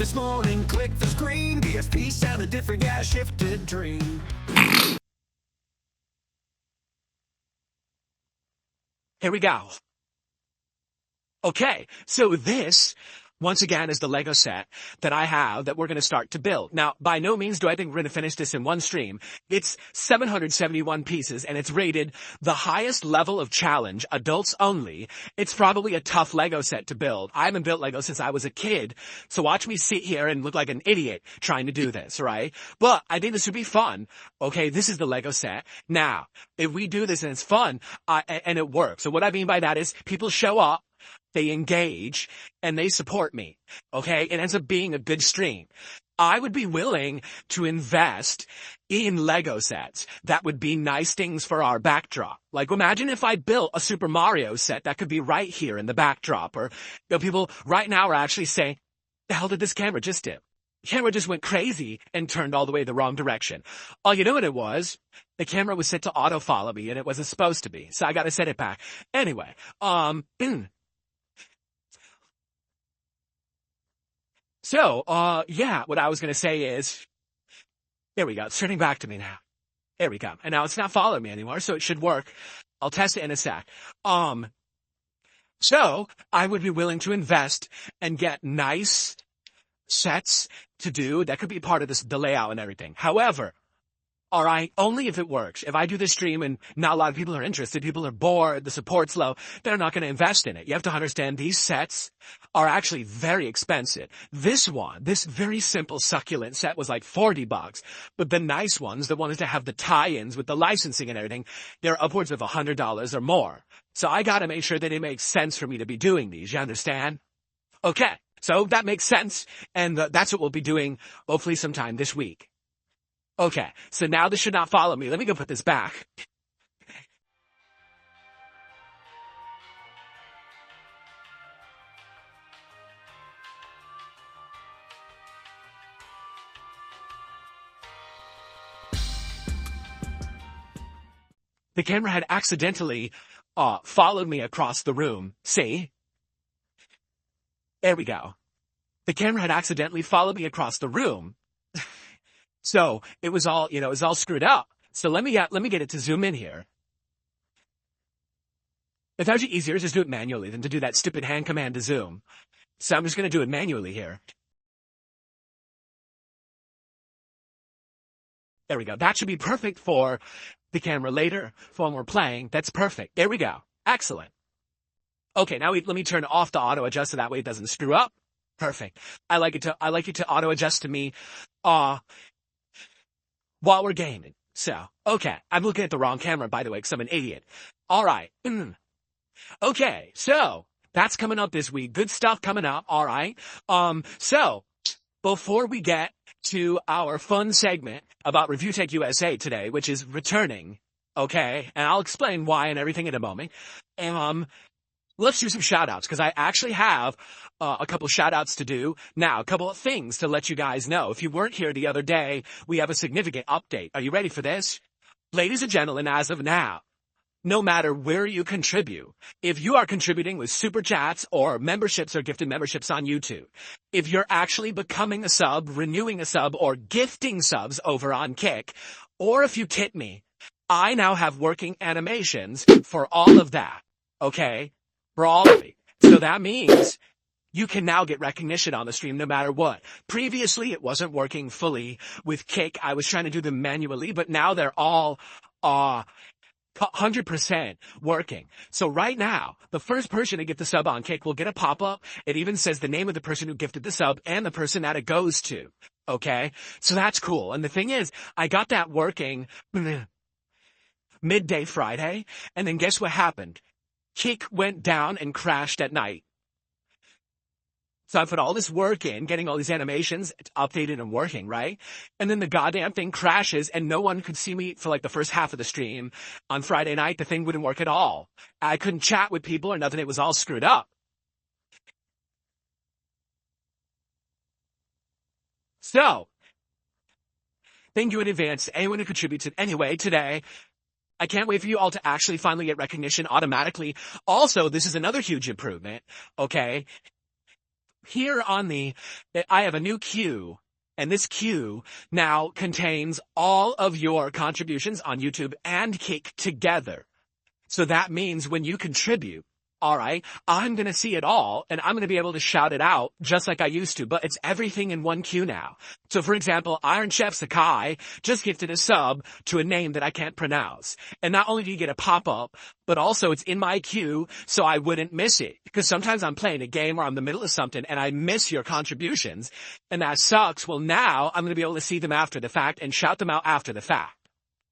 this morning, click the screen. DSP sounded different, yeah, shifted dream. Here we go. Okay, so this, once again, is the Lego set that I have that we're going to start to build. Now, by no means do I think we're going to finish this in one stream. It's 771 pieces, and it's rated the highest level of challenge, adults only. It's probably a tough Lego set to build. I haven't built Lego since I was a kid, so watch me sit here and look like an idiot trying to do this, right? But I think this would be fun. Okay, this is the Lego set. Now, if we do this and it's fun, and it works. So what I mean by that is people show up, they engage, and they support me. Okay? It ends up being a good stream. I would be willing to invest in Lego sets that would be nice things for our backdrop. Like, imagine if I built a Super Mario set that could be right here in the backdrop. Or, people right now are actually saying, the hell did this camera just do? The camera just went crazy and turned all the way the wrong direction. Oh, you know what it was? The camera was set to auto-follow me, and it wasn't supposed to be. So I gotta set it back. Anyway, So, yeah, what I was gonna say is, there we go, it's turning back to me now. There we go. And now it's not following me anymore, so it should work. I'll test it in a sec. So, I would be willing to invest and get nice sets to do. That could be part of the layout and everything. However, alright, only if it works. If I do this stream and not a lot of people are interested, people are bored, the support's low, they're not going to invest in it. You have to understand these sets are actually very expensive. This one, this very simple succulent set was like $40, but the nice ones, the ones that have the tie-ins with the licensing and everything, they're upwards of $100 or more. So I gotta make sure that it makes sense for me to be doing these, you understand? Okay, so that makes sense, and that's what we'll be doing hopefully sometime this week. Okay, so now this should not follow me. Let me go put this back. The camera had accidentally followed me across the room. See? There we go. The camera had accidentally followed me across the room. So it was all, it was all screwed up. So let me get it to zoom in here. It's actually easier to just do it manually than to do that stupid hand command to zoom. So I'm just going to do it manually here. There we go. That should be perfect for the camera later, for when we're playing. That's perfect. There we go. Excellent. Okay, now let me turn off the auto adjust so that way it doesn't screw up. Perfect. I like it to auto adjust to me, while we're gaming. So, okay. I'm looking at the wrong camera, by the way, because I'm an idiot. Alright. Okay, so, that's coming up this week. Good stuff coming up, alright. So, before we get to our fun segment about Review Tech USA today, which is returning, okay, and I'll explain why and everything in a moment, let's do some shout-outs, because I actually have a couple shout-outs to do. Now, a couple of things to let you guys know. If you weren't here the other day, we have a significant update. Are you ready for this? Ladies and gentlemen, as of now, no matter where you contribute, if you are contributing with super chats or memberships or gifted memberships on YouTube, if you're actually becoming a sub, renewing a sub, or gifting subs over on Kick, or if you tip me, I now have working animations for all of that. Okay? For all of it. So that means you can now get recognition on the stream no matter what. Previously, it wasn't working fully with Kick. I was trying to do them manually, but now they're all 100% working. So right now, the first person to get the sub on Kick will get a pop-up. It even says the name of the person who gifted the sub and the person that it goes to. Okay? So that's cool. And the thing is, I got that working midday Friday, and then guess what happened? Kick went down and crashed at night. So I put all this work in, getting all these animations updated and working, right? And then the goddamn thing crashes and no one could see me for like the first half of the stream. On Friday night, the thing wouldn't work at all. I couldn't chat with people or nothing. It was all screwed up. So, thank you in advance to anyone who contributed. Anyway, today, I can't wait for you all to actually finally get recognition automatically. Also, this is another huge improvement, okay? here on I have a new queue. And this queue now contains all of your contributions on YouTube and Kick together. So that means when you contribute, all right, I'm going to see it all and I'm going to be able to shout it out just like I used to, but it's everything in one queue now. So for example, Iron Chef Sakai just gifted a sub to a name that I can't pronounce. And not only do you get a pop-up, but also it's in my queue so I wouldn't miss it. Because sometimes I'm playing a game or I'm in the middle of something and I miss your contributions. And that sucks. Well, now I'm going to be able to see them after the fact and shout them out after the fact.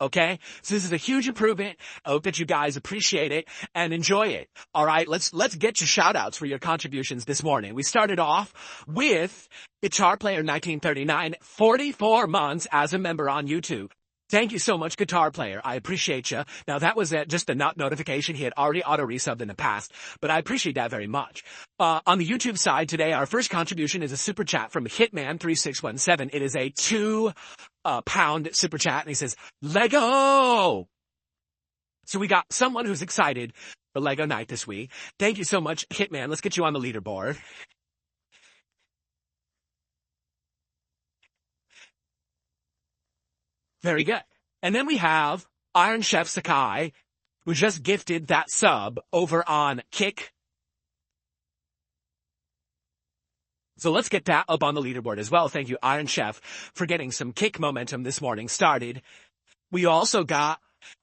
Okay? So this is a huge improvement. I hope that you guys appreciate it and enjoy it. All right, let's get your shout outs for your contributions this morning. We started off with Guitar Player 1939, 44 months as a member on YouTube. Thank you so much, Guitar Player. I appreciate you. Now, that was just a not notification. He had already auto-resubbed in the past, but I appreciate that very much. On the YouTube side today, our first contribution is a super chat from Hitman3617. It is a £2 super chat, and he says, Lego! So we got someone who's excited for Lego night this week. Thank you so much, Hitman. Let's get you on the leaderboard. Very good. And then we have Iron Chef Sakai, who just gifted that sub over on Kick. So let's get that up on the leaderboard as well. Thank you, Iron Chef, for getting some Kick momentum this morning started. We also got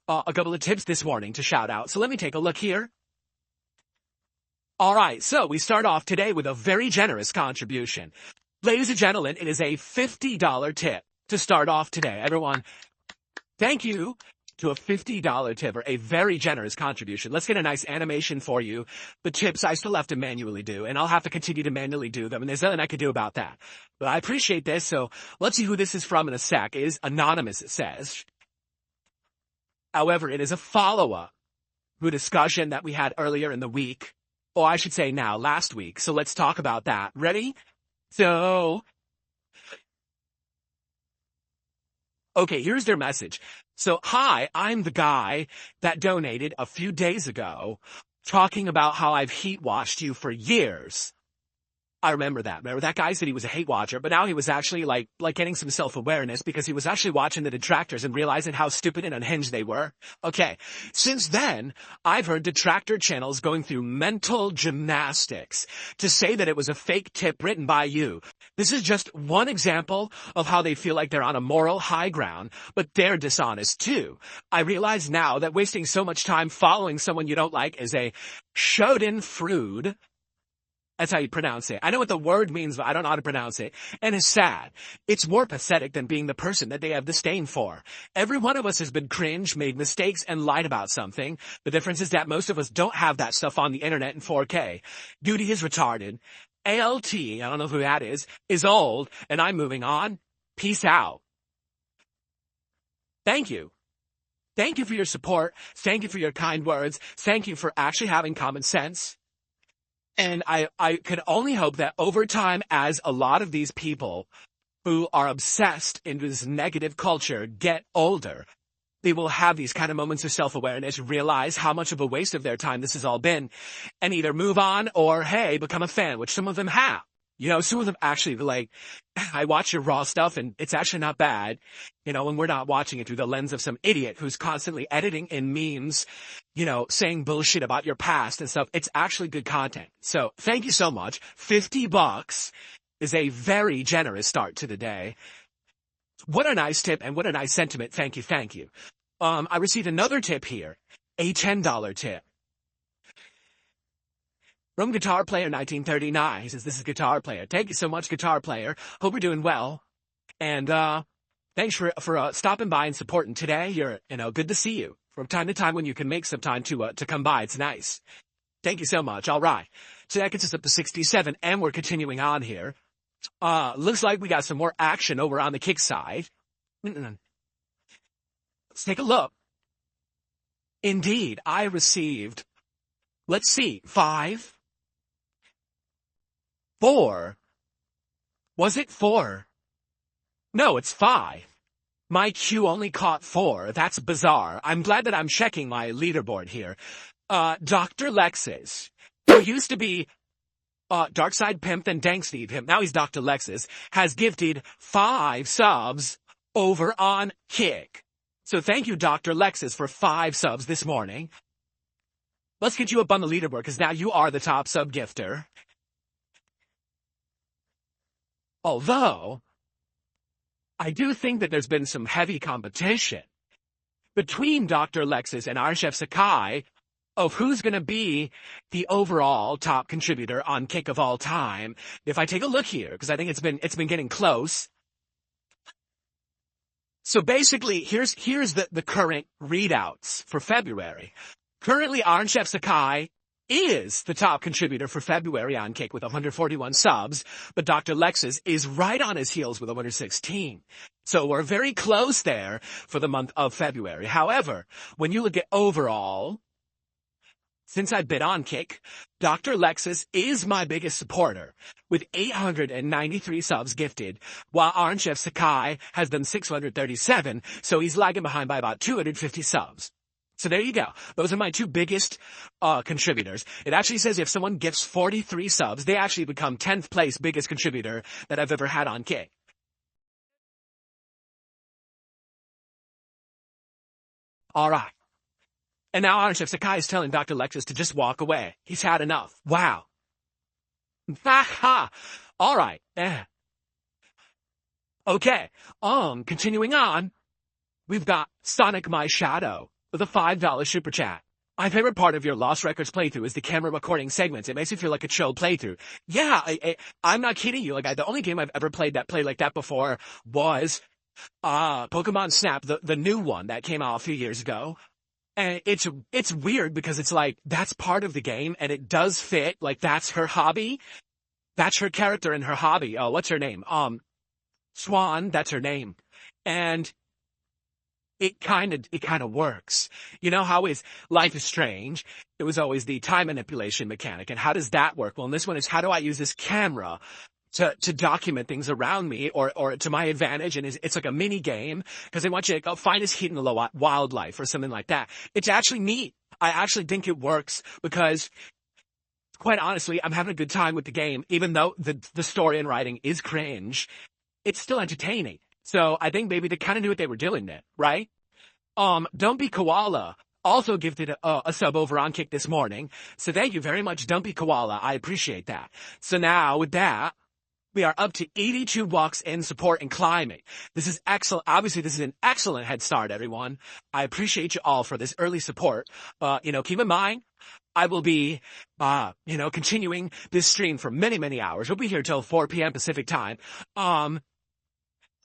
a couple of tips this morning to shout out. So let me take a look here. All right, so we start off today with a very generous contribution. Ladies and gentlemen, it is a $50 tip to start off today. Everyone, thank you to a $50 tip, or a very generous contribution. Let's get a nice animation for you. The tips I still have to manually do, and I'll have to continue to manually do them, and there's nothing I can do about that. But I appreciate this, so let's see who this is from in a sec. It is anonymous, it says. However, it is a follow-up to a discussion that we had earlier in the week, or I should say now, last week. So let's talk about that. Ready? So, okay, here's their message. So, hi, I'm the guy that donated a few days ago talking about how I've heat washed you for years. I remember that. Remember that guy said he was a hate watcher, but now he was actually like getting some self-awareness because he was actually watching the detractors and realizing how stupid and unhinged they were. Okay. Since then, I've heard detractor channels going through mental gymnastics to say that it was a fake tip written by you. This is just one example of how they feel like they're on a moral high ground, but they're dishonest too. I realize now that wasting so much time following someone you don't like is a schadenfreude. That's how you pronounce it. I know what the word means, but I don't know how to pronounce it. And it's sad. It's more pathetic than being the person that they have disdain for. Every one of us has been cringe, made mistakes, and lied about something. The difference is that most of us don't have that stuff on the internet in 4K. Duty is retarded. ALT, I don't know who that is old, and I'm moving on. Peace out. Thank you. Thank you for your support. Thank you for your kind words. Thank you for actually having common sense. And I could only hope that over time, as a lot of these people who are obsessed in this negative culture get older, they will have these kind of moments of self-awareness, realize how much of a waste of their time this has all been, and either move on or, hey, become a fan, which some of them have. You know, some of them actually like, I watch your raw stuff and it's actually not bad. You know, when we're not watching it through the lens of some idiot who's constantly editing in memes, you know, saying bullshit about your past and stuff. It's actually good content. So thank you so much. $50 is a very generous start to the day. What a nice tip and what a nice sentiment. Thank you. Thank you. I received another tip here, a $10 tip. From Guitar Player 1939. He says, this is Guitar Player. Thank you so much, Guitar Player. Hope you're doing well. And thanks for stopping by and supporting today. You're, good to see you. From time to time when you can make some time to come by. It's nice. Thank you so much. All right. So that gets us up to 67, and we're continuing on here. Looks like we got some more action over on the Kick side. Let's take a look. Indeed, I received, let's see, 5, 4. Was it 4? No, it's 5. My queue only caught 4. That's bizarre. I'm glad that I'm checking my leaderboard here. Dr. Lexus, who used to be Darkside Pimp and Dank Steve Pimp, now he's Dr. Lexus, has gifted 5 subs over on Kick. So thank you, Dr. Lexus, for 5 subs this morning. Let's get you up on the leaderboard, because now you are the top sub gifter. Although, I do think that there's been some heavy competition between Dr. Lexus and our Chef Sakai of who's going to be the overall top contributor on Kick of all time. If I take a look here, because I think it's been getting close. So basically, here's the current readouts for February. Currently, Iron Chef Sakai is the top contributor for February on Kick with 141 subs, but Dr. Lexus is right on his heels with 116. So we're very close there for the month of February. However, when you look at overall, since I've been on Kick, Dr. Lexus is my biggest supporter with 893 subs gifted, while Iron Chef Sakai has done 637, so he's lagging behind by about 250 subs. So there you go. Those are my 2 biggest contributors. It actually says if someone gifts 43 subs, they actually become 10th place biggest contributor that I've ever had on Kick. All right. And now Iron Chef Sakai is telling Dr. Lexus to just walk away. He's had enough. Wow. Ha ha. All right. Okay. Continuing on, we've got Sonic My Shadow with a $5 super chat. My favorite part of your Lost Records playthrough is the camera recording segments. It makes you feel like a chill playthrough. Yeah, I'm not kidding you. The only game I've ever played like that before was Pokemon Snap, the new one that came out a few years ago. And it's weird because it's like, that's part of the game and it does fit. Like, that's her hobby. That's her character and her hobby. Oh, what's her name? Swan, that's her name. And it kind of works. You know how Life is Strange? It was always the time manipulation mechanic. And how does that work? Well, in this one is, how do I use this camera to document things around me or to my advantage? And it's like a mini game because they want you to go find this hidden wildlife or something like that. It's actually neat. I actually think it works because, quite honestly, I'm having a good time with the game. Even though the story and writing is cringe, it's still entertaining. So I think maybe they kind of knew what they were doing there, right? Don't Be Koala also gifted a sub over on Kick this morning. So thank you very much, Don't Be Koala. I appreciate that. So now with that, we are up to 82 walks in support and climbing. This is excellent. Obviously, this is an excellent head start, everyone. I appreciate you all for this early support. Keep in mind, I will be, continuing this stream for many, many hours. We'll be here till 4 p.m. Pacific time.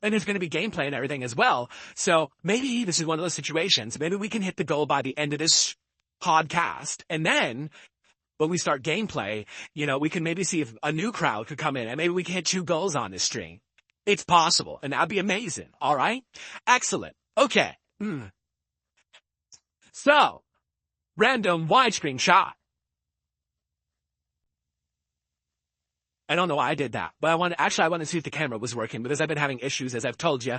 And there's going to be gameplay and everything as well. So maybe this is one of those situations. Maybe we can hit the goal by the end of this podcast. And then when we start gameplay, we can maybe see if a new crowd could come in and maybe we can hit 2 goals on this stream. It's possible. And that'd be amazing. All right. Excellent. Okay. So, random widescreen shot. I don't know why I did that, but I want to see if the camera was working because I've been having issues, as I've told you,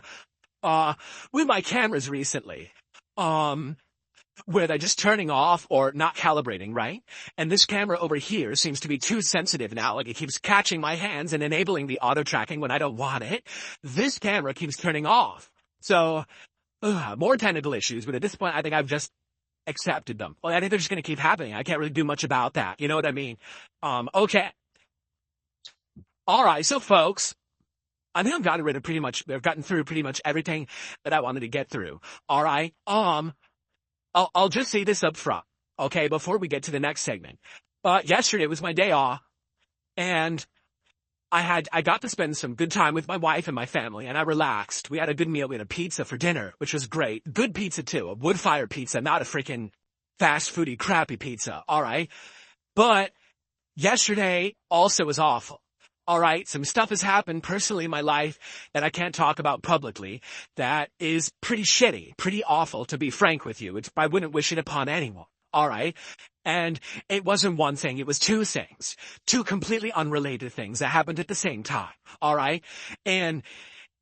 with my cameras recently, where they're just turning off or not calibrating, right? And this camera over here seems to be too sensitive now. Like, it keeps catching my hands and enabling the auto tracking when I don't want it. This camera keeps turning off. So, more technical issues, but at this point, I think I've just accepted them. Well, I think they're just going to keep happening. I can't really do much about that. You know what I mean? Okay. All right, so folks, I think I've gotten through pretty much everything that I wanted to get through. All right, I'll just say this up front, okay, before we get to the next segment. Yesterday was my day off, and I got to spend some good time with my wife and my family, and I relaxed. We had a good meal. We had a pizza for dinner, which was great. Good pizza too, a wood-fire pizza, not a freaking fast foody crappy pizza. All right, but yesterday also was awful. All right, some stuff has happened personally in my life that I can't talk about publicly that is pretty shitty, pretty awful, to be frank with you. I wouldn't wish it upon anyone. All right. And it wasn't one thing. It was 2 things, 2 completely unrelated things that happened at the same time. All right. And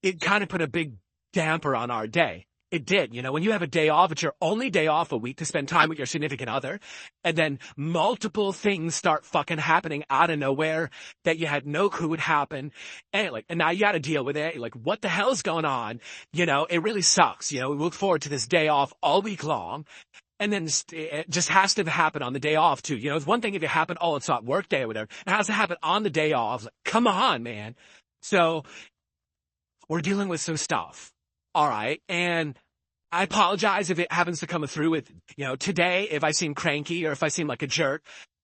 it kind of put a big damper on our day. It did. You know, when you have a day off, it's your only day off a week to spend time with your significant other, and then multiple things start fucking happening out of nowhere that you had no clue would happen. And now you got to deal with it. Like, what the hell's going on? You know, it really sucks. You know, we look forward to this day off all week long. And then it just has to happen on the day off too. You know, it's one thing if it happened, oh, it's not work day or whatever. It has to happen on the day off. Like, come on, man. So we're dealing with some stuff. All right. And I apologize if it happens to come through with, you know, today, if I seem cranky or if I seem like a jerk,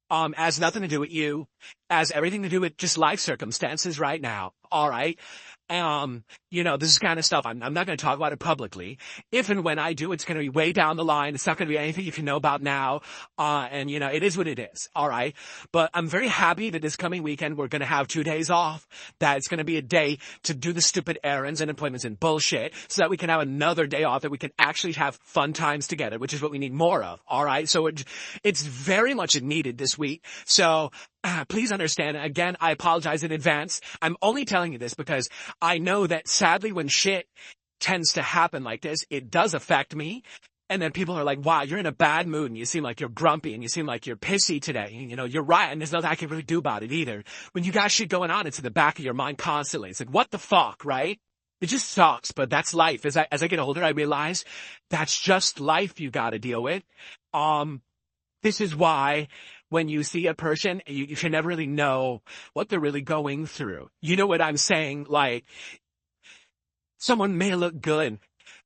has nothing to do with you, has everything to do with just life circumstances right now. All right. You know, this is kind of stuff I'm not going to talk about it publicly. If and when I do, it's going to be way down the line. It's not going to be anything you can know about now. And you know, it is what it is. All right. But I'm very happy that this coming weekend, we're going to have 2 days off, that it's going to be a day to do the stupid errands and appointments and bullshit so that we can have another day off that we can actually have fun times together, which is what we need more of. All right. So it's very much needed this week. So please understand, again, I apologize in advance. I'm only telling you this because I know that sadly when shit tends to happen like this, it does affect me. And then people are like, wow, you're in a bad mood and you seem like you're grumpy and you seem like you're pissy today. And, you know, you're right. And there's nothing I can really do about it either. When you got shit going on, it's in the back of your mind constantly. It's like, what the fuck, right? It just sucks, but that's life. As I get older, I realize that's just life you got to deal with. This is why when you see a person, you should never really know what they're really going through. You know what I'm saying? Like, someone may look good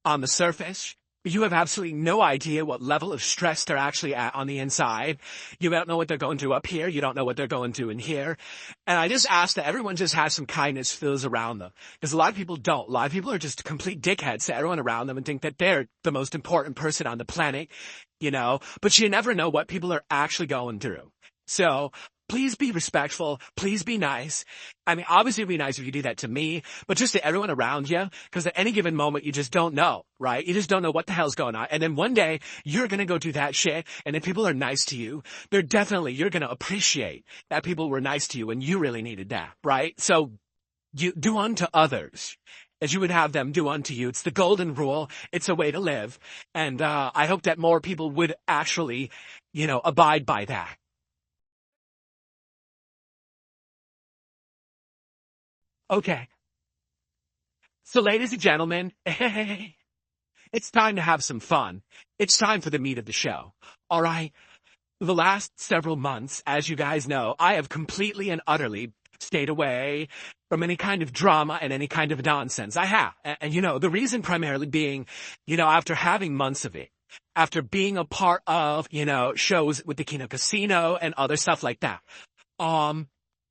on the surface. You have absolutely no idea what level of stress they're actually at on the inside. You don't know what they're going through up here. You don't know what they're going through in here. And I just ask that everyone just has some kindness feels around them. Because a lot of people don't. A lot of people are just complete dickheads to everyone around them and think that they're the most important person on the planet, you know. But you never know what people are actually going through. So please be respectful. Please be nice. I mean, obviously it'd be nice if you do that to me, but just to everyone around you, because at any given moment, you just don't know, right? You just don't know what the hell's going on. And then one day you're going to go do that shit. And if people are nice to you, you're going to appreciate that people were nice to you and you really needed that, right? So you do unto others as you would have them do unto you. It's the golden rule. It's a way to live. And, I hope that more people would actually, you know, abide by that. Okay. So ladies and gentlemen, it's time to have some fun. It's time for the meat of the show. All right. The last several months, as you guys know, I have completely and utterly stayed away from any kind of drama and any kind of nonsense. I have. And you know, the reason primarily being, you know, after having months of it, after being a part of, you know, shows with the Kino Casino and other stuff like that,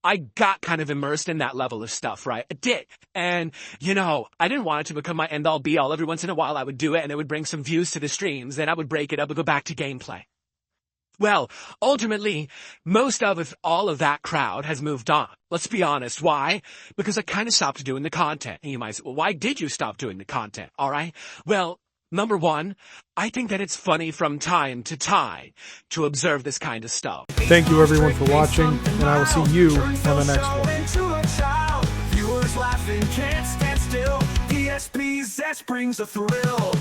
I got kind of immersed in that level of stuff, right? I did. And, you know, I didn't want it to become my end-all be-all. Every once in a while I would do it and it would bring some views to the streams. Then I would break it up and go back to gameplay. Well, ultimately, most of all of that crowd has moved on. Let's be honest. Why? Because I kind of stopped doing the content. And you might say, well, why did you stop doing the content? All right. Well, number one, I think that it's funny from time to time to observe this kind of stuff. Thank you everyone for watching, and I will see you on the next one. Viewers laughing, can't stand still. DSP zest brings a thrill.